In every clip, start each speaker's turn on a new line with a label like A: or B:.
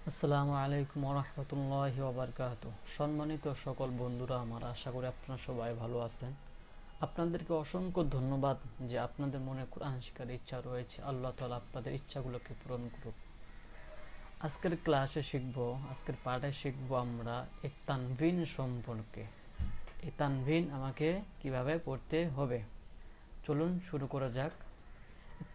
A: আসসালামু আলাইকুম ওয়া রাহমাতুল্লাহি ওয়া বারাকাতুহু। সম্মানিত সকল বন্ধুরা আমার, আশা করি আপনারা সবাই ভালো আছেন। আপনাদেরকে অসংখ্য ধন্যবাদ যে আপনাদের মনে কোরআন শেখার ইচ্ছা রয়েছে। আল্লাহ তাআলা আপনাদের ইচ্ছাগুলোকে পূরণ করুক। আজকের ক্লাসে শিখব, আজকের পাঠে শিখব আমরা এই তানভিন সম্পর্কে। এই তানভিন আমাকে কিভাবে পড়তে হবে, চলুন শুরু করা যাক।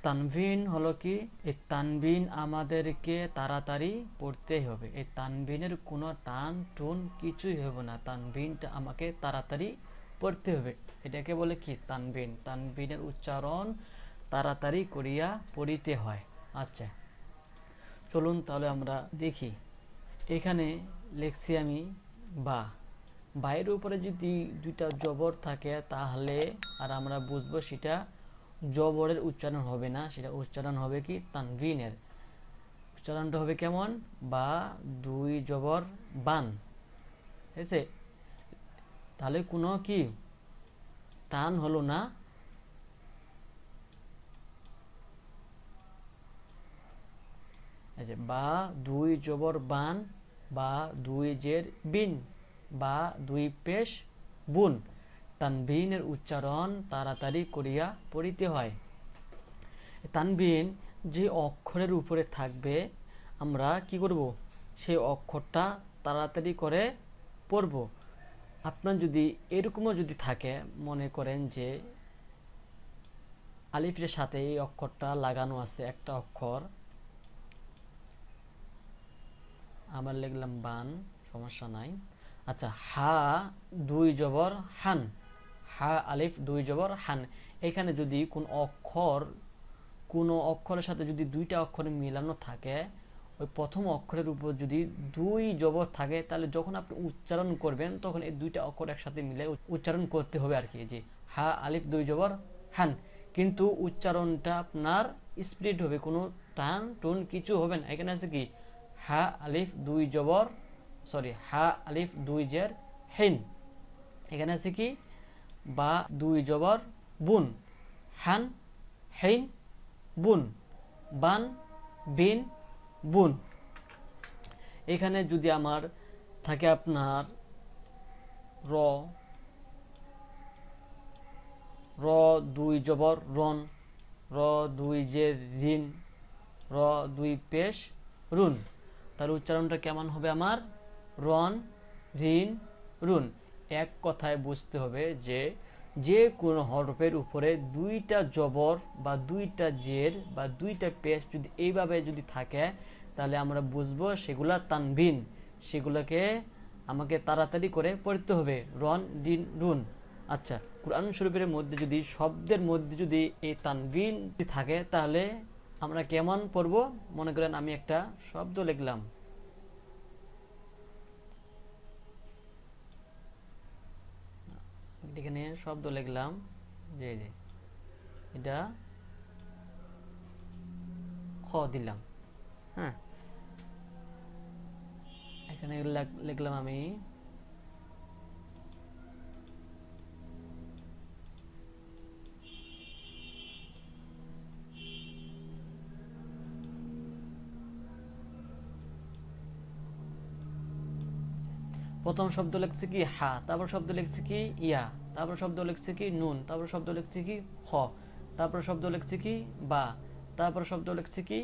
A: তানভিন হলো কি? এই তানভিন আমাদেরকে তাড়াতাড়ি পড়তে হবে। এই তানভিনের কোনো টান টুন কিছুই হবে না। তানভিনটা আমাকে তাড়াতাড়ি পড়তে হবে। এটাকে বলে কি? তানভিন। তানভিনের উচ্চারণ তাড়াতাড়ি করিয়া পড়িতে হয়। আচ্ছা, চলুন তাহলে আমরা দেখি। এখানে লিখছি আমি বা। বাইরের উপরে যদি দুইটা জবর থাকে তাহলে আর আমরা বুঝবো সেটা জবরের উচ্চারণ হবে না, সেটা উচ্চারণ হবে কি? তানভিনের। উচ্চারণটা হবে কেমন? বা দুই জবর বান। ঠিক আছে? তাহলে কোনো কি টান হলো না। বা দুই জবর বান, বা দুই জের বিন, বা দুই পেশ বুন। তানভিনের উচ্চারণ তাড়াতাড়ি করিয়া পড়িতে হয়। তানভিন যে অক্ষরের উপরে থাকবে আমরা কি করব? সেই অক্ষরটা তাড়াতাড়ি করে পড়ব। আপনার যদি এরকমও যদি থাকে, মনে করেন যে আলিফের সাথে এই অক্ষরটা লাগানো আছে, একটা অক্ষর আবার লিখলাম বান, সমস্যা নাই। আচ্ছা, হা দুই জবর হান, হা আলিফ দুই জবর হান। এখানে যদি কোন অক্ষরের সাথে যদি দুইটা অক্ষরে মিলানো থাকে, ওই প্রথম অক্ষরের উপর যদি দুই জবর থাকে, তাহলে যখন আপনি উচ্চারণ করবেন তখন এই দুইটা অক্ষর একসাথে মিলে উচ্চারণ করতে হবে আর কি। যে হা আলিফ দুই জবর হান, কিন্তু উচ্চারণটা আপনার স্পিড হবে, কোনো টান টুন কিছু হবে না। এখানে আছে কি? হা আলিফ দুই জবর, হা আলিফ দুই জের হেন। এখানে আছে কি? বা দুই জবর বুন, হান হেন বুন, বান বিন বুন। এখানে যদি আমার থাকে আপনার র, র দুই জবর রন, র দুই জের রিন, র দুই পেশ রুন। তার উচ্চারণটা কেমন হবে আমার? রন রিন রুন। এক কথায় বুঝতে হবে যে যে কোনো হরফের উপরে দুইটা জবর বা দুইটা জের বা দুইটা পেশ যদি এইভাবে যদি থাকে, তাহলে আমরা বুঝবো সেগুলা তানভিন। সেগুলোকে আমাকে তাড়াতাড়ি করে পড়তে হবে, রন রিন রুন। আচ্ছা, কুরআন শরীফের মধ্যে যদি শব্দের মধ্যে যদি এই তানভিন থাকে, তাহলে আমরা কেমন পড়ব? মনে করেন আমি একটা শব্দ লিখলাম, এখানে শব্দ লিখলাম যে এটা খ দিলাম। হ্যাঁ, এখানে লিখলাম আমি প্রথম শব্দ লিখছি কি হা, তারপর শব্দ লিখছি কি ইয়া, তারপর শব্দ লিখছি কি নুন, তারপর শব্দ লিখছি কি খ, তারপর শব্দ লিখছি কি বা, তারপর শব্দ লিখছি কি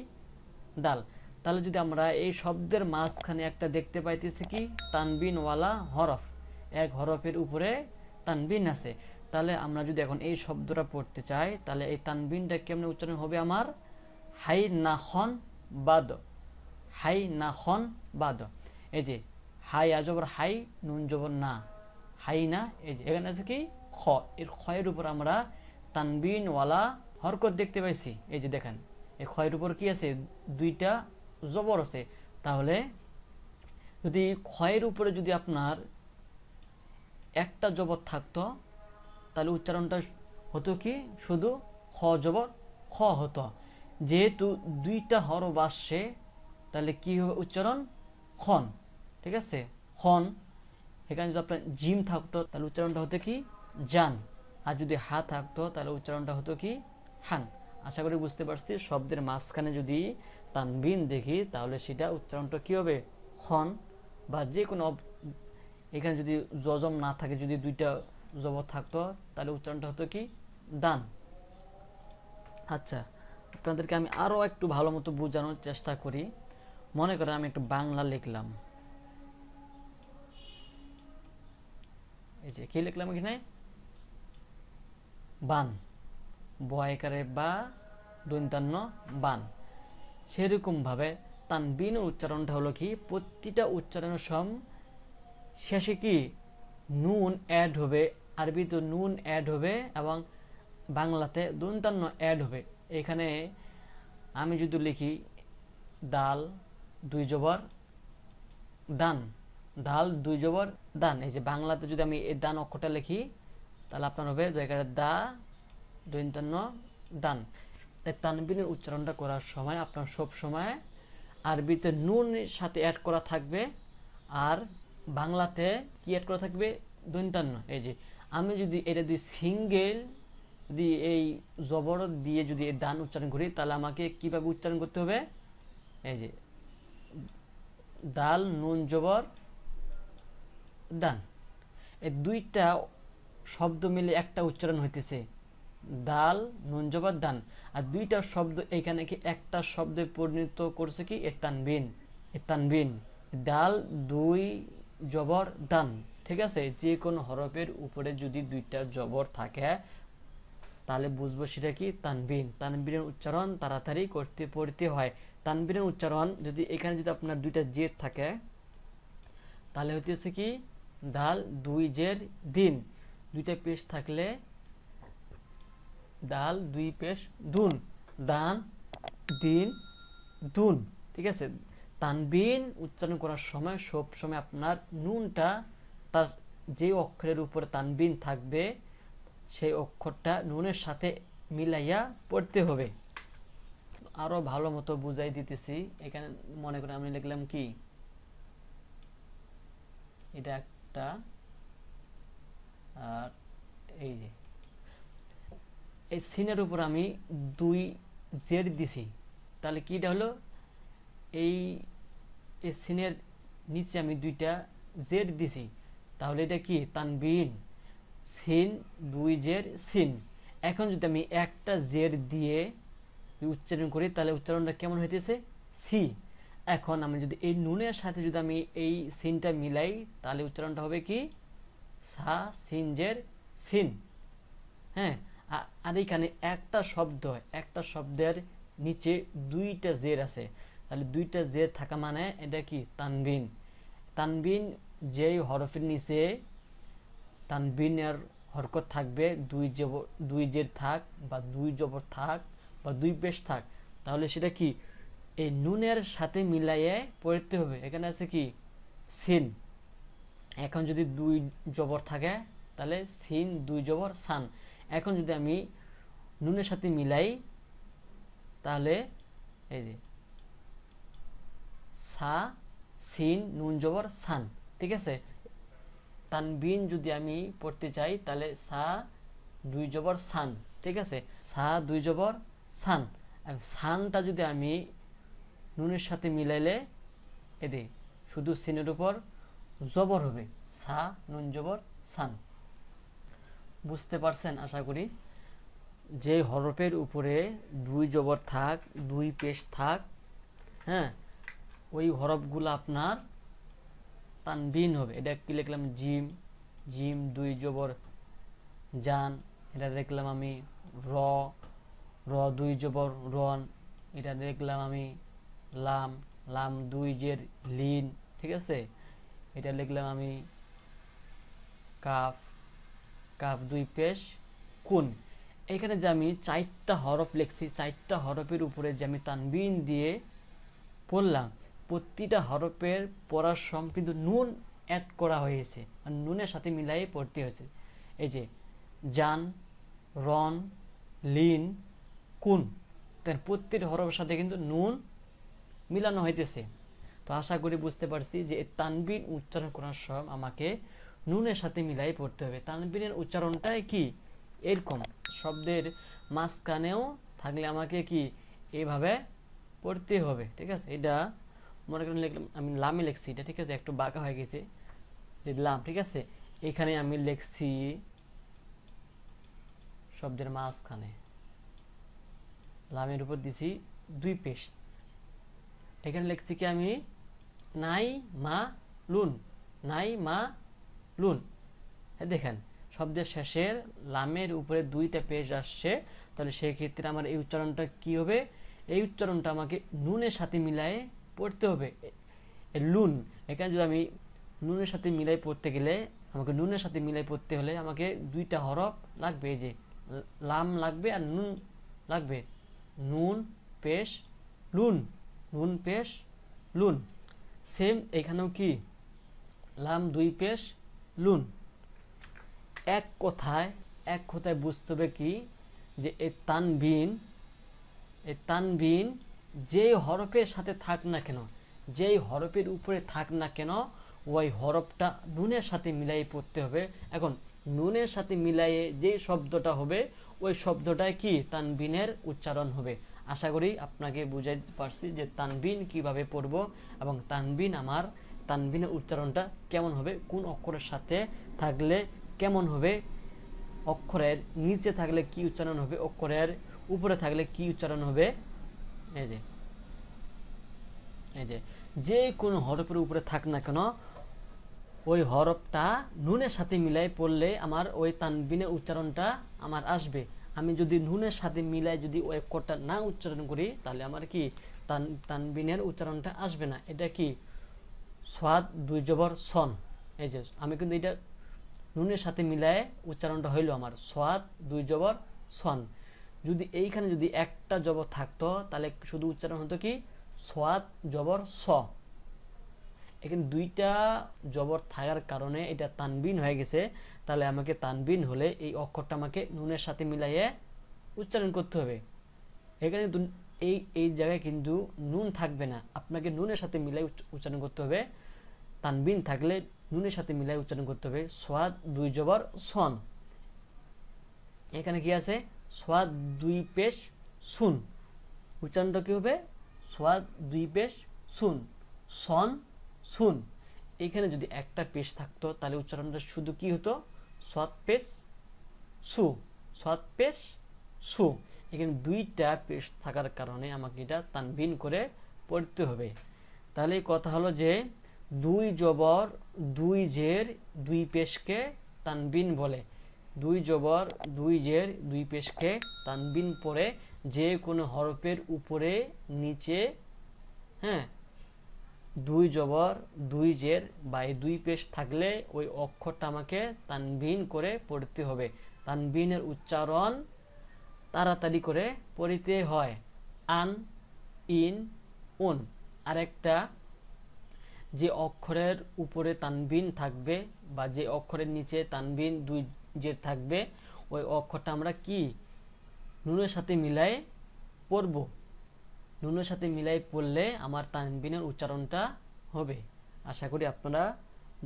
A: ডাল। তাহলে যদি আমরা এই শব্দের মাঝখানে একটা দেখতে পাইতেছি কি তানবিনওয়ালা হরফ, এক হরফের উপরে তানবিন আছে, তাহলে আমরা যদি এখন এই শব্দটা পড়তে চাই, তাহলে এই তানবিনটা কেমনে উচ্চারণ হবে আমার? হাই নাখন বাদ, হাই নাখন বাদ। এই যে হাই আজবর হাই, নুন জবর না, হাই না। এই যে এখানে আছে কি খ, এর খয়ের উপর আমরা তানবিনওয়ালা হরকত দেখতে পাইছি। এই যে দেখেন, এই খয়ের উপর কি আছে? দুইটা জবর আছে। তাহলে যদি খয়ের উপরে যদি আপনার একটা জবর থাকতো, তাহলে উচ্চারণটা হতো কি? শুধু খ জবর খ হতো। যেহেতু দুইটা হরফ আসছে, তাহলে কি হবে উচ্চারণ? খন। ঠিক আছে, খন। এখানে যদি আপনার জিম থাকতো, তাহলে উচ্চারণটা হতো কি? জান। আর যদি হা থাকতো, তাহলে উচ্চারণটা হতো কি? হান। আশা করি বুঝতে পারছি। শব্দের মাঝখানে যদি তানবিন দেখি তাহলে সেটা উচ্চারণটা কি হবে? খন। বা যে কোনো এখানে যদি জজম না থাকে, যদি দুইটা জবর থাকতো তাহলে উচ্চারণটা হতো কি? দান। আচ্ছা, আপনাদেরকে আমি আরো একটু ভালো মতো বোঝানোর চেষ্টা করি। মনে করেন আমি একটু বাংলা লিখলাম, এই যে কি লিখলাম এখানে? বান, বয়কারে বা দন্তান্ন বান। সেরকম ভাবে তানবিনের উচ্চারণটা হলো কি? প্রতিটা উচ্চারণের শেষে কি? নুন অ্যাড হবে। আরবিতে নুন অ্যাড হবে এবং বাংলাতে দন্তান্ন অ্যাড হবে। এখানে আমি যদি লিখি দাল দুই জবর দান, দাল দুই জবর দান, এই যে বাংলাতে যদি আমি এই দান অক্ষরটা লিখি তাহলে আপনার হবে জায়গায় দা দন্তান্ন দান। তাই তানবিনের উচ্চারণটা করার সময় আপনার সব সময় আরবিতে নুন সাথে অ্যাড করা থাকবে আর বাংলাতে কি অ্যাড করা থাকবে? দন্তান্ন। এই যে আমি যদি এটা যদি সিঙ্গেল যদি এই জবর দিয়ে যদি এই দান উচ্চারণ করি তাহলে আমাকে কিভাবে উচ্চারণ করতে হবে? এই যে দাল নুন জবর দান, এই দুইটা শব্দ মিলে একটা উচ্চারণ হইতেছে দাল নুন জবর দান। আর দুইটা শব্দ এখানে কি একটা শব্দে পরিণত করছে কি? এ তানবিন। এ তানবিন, দাল দুই জবর দান। ঠিক আছে, যে কোনো হরফের উপরে যদি দুইটা জবর থাকে তাহলে বুঝবো সেটা কি? তানবিন। তানবিনের উচ্চারণ তাড়াতাড়ি পড়তে হয়। তানবিনের উচ্চারণ যদি এখানে যদি আপনার দুইটা জের থাকে তাহলে হইতেছে কি? দাল দুই জের দিন, দুইটা পেশ থাকলে দাল দুই পেশ দুন, দান দিন দুন। ঠিক আছে, তানবিন উচ্চারণ করার সময় সব সময় আপনার নুনটা তার যে অক্ষরের উপরে তানবিন থাকবে সেই অক্ষরটা নুনের সাথে মিলাইয়া পড়তে হবে। আরো ভালো মতো বুঝাই দিতেছি। এখানে মনে করেন আমি লিখলাম কি? এটা একটা, আর এই যে এই সিনের উপর আমি দুই জের দিছি, তাহলে কিটা হলো? এই সিনের নিচে আমি দুইটা জের দিছি, তাহলে এটা কি? তানবিন। সিন দুই জের সিন। এখন যদি আমি একটা জের দিয়ে উচ্চারণ করি তাহলে উচ্চারণটা কেমন হইতেছে? সি। এখন আমি যদি এই নুনের সাথে যদি আমি এই সিনটা মিলাই তাহলে উচ্চারণটা হবে কি? সা সিন জের সিন। হ্যাঁ, আর এখানে একটা শব্দের নিচে দুইটা জের আছে, তাহলে দুইটা জের থাকা মানে এটা কি? তানবিন। তানবিন যেই হরফের নিচে তানবিনের হরকত থাকবে, দুই জের থাক বা দুই জবর থাক বা দুই পেশ থাক, তাহলে সেটা কি? এই নুনের সাথে মিলাইয়ে পড়তে হবে। এখানে আছে কি? সিন। এখন যদি দুই জবর থাকে তাহলে সিন দুই জবর সান। এখন যদি আমি নুনের সাথে মিলাই তাহলে এই যে সা সিন নুন জবর সান। ঠিক আছে, তানবিন যদি আমি পড়তে চাই তাহলে সা দুই জবর সান। ঠিক আছে, সা দুই জবর সান। সানটা যদি আমি নুনের সাথে মিলাইলে এদি শুধু সিনের উপর জবর হবে, সা নুন জবর সান। বুঝতে পারছেন আশা করি? যে হরফের উপরে দুই জবর থাক, দুই পেশ থাক, হ্যাঁ, ওই হরফগুলো আপনার তানবিন হবে। এটা কি লিখলাম? জিম, জিম দুই জবর জান। এটা দেখলাম আমি র, র দুই জবর রন। এটা দেখলাম আমি লাম, লাম দুই জের লিন। ঠিক আছে, এটা লিখলাম আমি কাফ, কাফ দুই পেশ কুন। এখানে যে আমি চারটা হরফ লিখছি, চারটা হরফের উপরে যে আমি তানবিন দিয়ে পড়লাম, প্রতিটা হরফের পড়ার সময় কিন্তু নুন অ্যাড করা হয়েছে, আর নুনের সাথে মিলাই পড়তে হয়েছে। এই যে জান, রন, লিন, কুন, তার প্রত্যেকটা হরফের সাথে কিন্তু নুন মিলানো হইতেছে। তো আশা করি বুঝতে পারছি যে তানবিন উচ্চারণ করার সময় আমাকে নুনের সাথে মিলাই পড়তে হবে। তানবিনের উচ্চারণটাই কি? এরকম শব্দের মাঝখানেও থাকলে আমাকে কি এইভাবে পড়তে হবে, ঠিক আছে। এটা মনে করেন লিখলাম, আমি লামে লিখছি এটা, ঠিক আছে, একটু বাঁকা হয়ে গেছে যে লাম, ঠিক আছে। এখানে আমি লিখছি শব্দের মাঝখানে, লামের উপর দিছি 2 পেশ। এখানে লিখছি কি আমি নাই মা লুন, নাই মা লুন। দেখেন শব্দের শেষের লামের উপরে 2টা পেশ আসছে, তাহলে সেই ক্ষেত্রে আমার এই উচ্চারণটা কি হবে, এই উচ্চারণটা আমাকে নুনের সাথে মিলায়ে পড়তে হবে। লুন, এখানে যদি আমি নুনের সাথে মিলাই পড়তে গেলে, আমাকে নুনের সাথে মিলাই পড়তে হলে আমাকে 2টা হরফ লাগবে, এই যে লাম লাগবে আর নুন লাগবে। নুন পেশ লুন, নুন পেশ লুন। সেম এখানেও কি লাম 2 পেশ লুন। এক কথায় বুঝতে হবে কি যে এই তানবিন যেই হরফের সাথে থাক না কেন, যেই হরফের উপরে থাক না কেন, ওই হরফটা নুনের সাথে মিলাই পড়তে হবে। এখন নুনের সাথে মিলাইয়ে যে শব্দটা হবে ওই শব্দটাই কি তানবিনের উচ্চারণ হবে। আশা করি আপনাকে বুঝাইতে পারছি যে তানবিন কিভাবে পড়ব এবং তানবিনের উচ্চারণটা কেমন হবে, কোন অক্ষরের সাথে থাকলে কেমন হবে, অক্ষরের নিচে থাকলে কি উচ্চারণ হবে, অক্ষরের উপরে থাকলে কি উচ্চারণ হবে। এই যে কোনো হরফের উপরে থাক না কেন ওই হরফটা নুনের সাথে মিলাই পড়লে আমার ওই তানবিনের উচ্চারণটা আমার আসবে। আমি যদি নুনের সাথে মিলাই যদি ওই অক্ষরটা না উচ্চারণ করি তাহলে আমার কি তানবিনের উচ্চারণটা আসবে না। এটা কি সাদ 2 জবর সন, এই যে আমি কিন্তু এটা নুনের সাথে মিলায়ে উচ্চারণটা হইল আমার সাদ 2 জবর সন। যদি এইখানে যদি একটা জবর থাকতো তাহলে শুধু উচ্চারণ হতো কি সাদ জবর স। এখানে 2টা জবর থাকার কারণে এটা তানবিন হয়ে গেছে। তাহলে আমাকে তানবিন হলে এই অক্ষরটা আমাকে নুনের সাথে মিলাইয়ে উচ্চারণ করতে হবে। এখানে এই জায়গায় কিন্তু নুন থাকবে না, আপনাকে নুনের সাথে মিলাই উচ্চারণ করতে হবে। তানবিন থাকলে নুনের সাথে মিলাই উচ্চারণ করতে হবে সাদ 2 জবর সন। এখানে কি আছে সাদ 2 পেশ সুন, উচ্চারণটা কি হবে সাদ 2 পেশ সুন, সন সুন। এখানে যদি একটা পেশ থাকতো তাহলে উচ্চারণটা শুধু কি হতো সাদ পেশ সু, সাদ পেশ সু। এখানে 2টা পেশ থাকার কারণে আমাকে এটা তানবিন করে পড়তে হবে। তাহলে কথা হলো যে 2 জবর 2 জের 2 পেশকে তানবিন বলে। 2 জবর 2 জের 2 পেশকে তানবিন পড়ে যে কোনো হরফের উপরে নিচে, হ্যাঁ, 2 জবর 2 জের বা 2 পেশ থাকলে ওই অক্ষরটা আমাকে তানবিন করে পড়তে হবে। তানবিনের উচ্চারণ তাড়াতাড়ি করে পড়তে হয়, আন ইন উন। আরেকটা যে অক্ষরের উপরে তানবিন থাকবে বা যে অক্ষরের নিচে তানবিন 2 জের থাকবে ওই অক্ষরটা আমরা কি নুনের সাথে মিলাই পড়ব। নুনের সাথে মিলাই পড়লে আমার তানবিনের উচ্চারণটা হবে। আশা করি আপনারা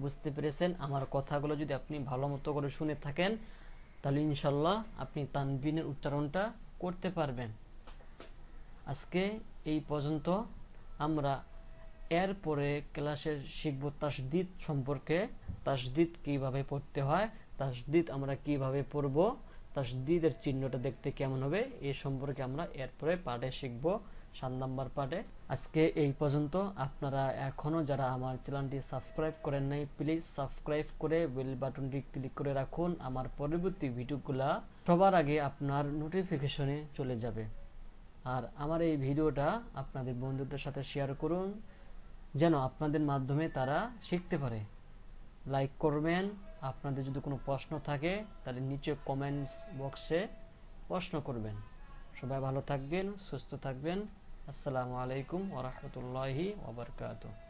A: বুঝতে পেরেছেন। আমার কথাগুলো যদি আপনি ভালো মতো করে শুনে থাকেন তাহলে ইনশাল্লাহ আপনি তানবিনের উচ্চারণটা করতে পারবেন। আজকে এই পর্যন্ত। আমরা এরপরে ক্লাসে শিখব তাসদিদ সম্পর্কে, তাসদিদ কিভাবে পড়তে হয়, তাসদিদ আমরা কিভাবে পড়ব, তাসদিদের চিহ্নটা দেখতে কেমন হবে, এই সম্পর্কে আমরা এরপরে পাঠে শিখব, 7 নম্বর পাঠে। আজকে এই পর্যন্ত। আপনারা এখনো যারা আমার চ্যানেলটি সাবস্ক্রাইব করেন নাই প্লিজ সাবস্ক্রাইব করে বেল বাটনটি ক্লিক করে রাখুন। আমার পরবর্তী ভিডিওগুলা সবার আগে আপনার নোটিফিকেশনে চলে যাবে। আর আমার এই ভিডিওটা আপনাদের বন্ধুদের সাথে শেয়ার করুন যেন আপনাদের মাধ্যমে তারা শিখতে পারে। লাইক করবেন। আপনাদের যদি কোনো প্রশ্ন থাকে তাহলে নিচে কমেন্টস বক্সে প্রশ্ন করবেন। সবাই ভালো থাকবেন, সুস্থ থাকবেন। আসসালামু আলাইকুম ওয়া রাহমাতুল্লাহি ওয়া বারাকাতুহু।